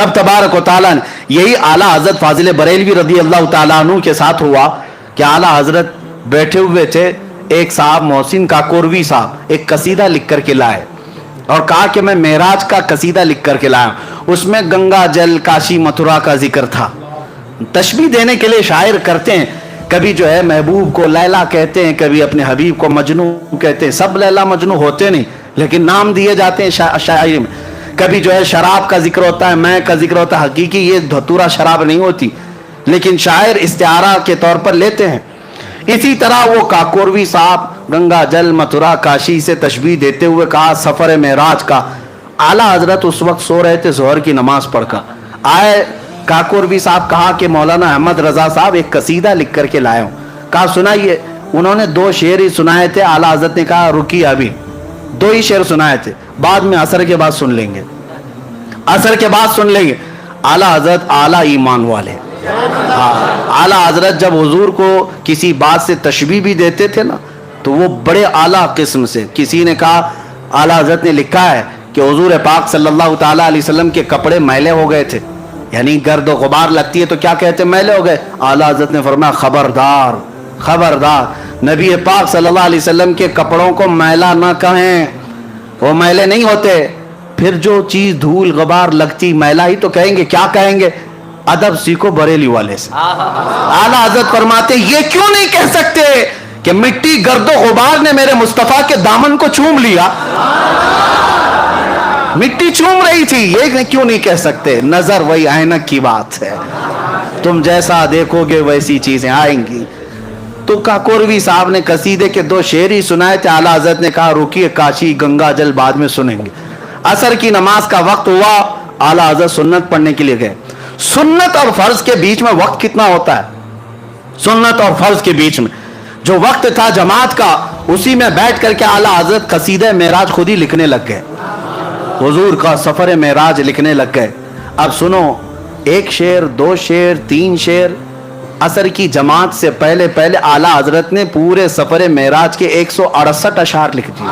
रब तबारक व तआला ने, यही आला हजरत फाजिल बरेलवी रदी अल्लाह तआला अन्हु के साथ हुआ कि आला हजरत बैठे हुए थे, एक साहब मोहसिन काकोरवी साहब एक कसीदा लिख करके लाए और कहा कि मैं मेराज का कसीदा लिख करके लाया, उसमें गंगा जल काशी मथुरा का जिक्र था। तशबीह देने के लिए शायर करते हैं, कभी जो है महबूब को लैला कहते हैं, कभी अपने हबीब को मजनू कहते हैं। सब लैला मजनू होते नहीं, लेकिन नाम दिए जाते हैं शायरी में। कभी जो है शराब का जिक्र होता है, मैं का जिक्र होता है। हकीकी ये धतूरा शराब नहीं होती, लेकिन शायर इस्तिआरा के तौर पर लेते हैं। इसी तरह वो काकोरवी साहब गंगा जल मथुरा काशी से तशबीह देते हुए कहा सफर मेराज का। आला हजरत उस वक्त सो रहे थे जोहर की नमाज पढ़कर। आए काकोरवी साहब, कहा कि मौलाना अहमद रजा साहब एक कसीदा लिख करके लाए हूँ। कहा सुनाइए। उन्होंने 2 शेर ही सुनाए थे। आला हजरत ने कहा रुकिए, अभी 2 ही शेर सुनाए थे, बाद में असर के बाद सुन लेंगे, असर के बाद सुन लेंगे। आला हजरत आला ईमान वाले, हाँ, आला हजरत जब हुजूर को किसी बात से तशबीह भी देते थे ना, तो वो बड़े आला किस्म से। किसी ने कहा, आला हजरत ने लिखा है कि हुजूर पाक सल्लल्लाहु ताला अलैहि वसल्लम के कपड़े मैले हो गए थे, यानी गर्द और गुबार लगती है तो क्या कहते हैं, मैले हो गए। आला हजरत ने फरमाया खबरदार खबरदार, नबी पाक सल्लल्लाहु अलैहि वसल्लम के कपड़ों को मैला ना कहें, वो मैले नहीं होते। फिर जो चीज धूल गुबार लगती मैला ही तो कहेंगे, क्या कहेंगे। अदब सीखो बरेली वाले से। आला हजरत फरमाते ये क्यों नहीं कह सकते कि मिट्टी गर्दो गुबार ने मेरे मुस्तफा के दामन को चूम लिया, मिट्टी चूम रही थी, ये क्यों नहीं कह सकते। नजर वही ऐनक की बात है, तुम जैसा देखोगे वैसी चीजें आएंगी। तो काकोरवी साहब ने कसीदे के 2 शेर ही सुनाए थे। आला हजरत ने कहा रुकिए, काशी गंगा जल बाद में सुनेंगे। असर की नमाज का वक्त हुआ, आला हजरत सुन्नत पढ़ने के लिए गए। सुन्नत और फर्ज के बीच में वक्त कितना होता है, सुन्नत और फर्ज के बीच में जो वक्त था जमात का, उसी में बैठ करके आला हजरत कसीदे मेराज खुद ही लिखने लग गए, हुजूर का सफर मेराज लिखने लग गए। अब सुनो, 1 शेर 2 शेर 3 शेर। असर की जमात से पहले पहले आला हजरत ने पूरे सफर मेराज के 168 अशार लिख दिए।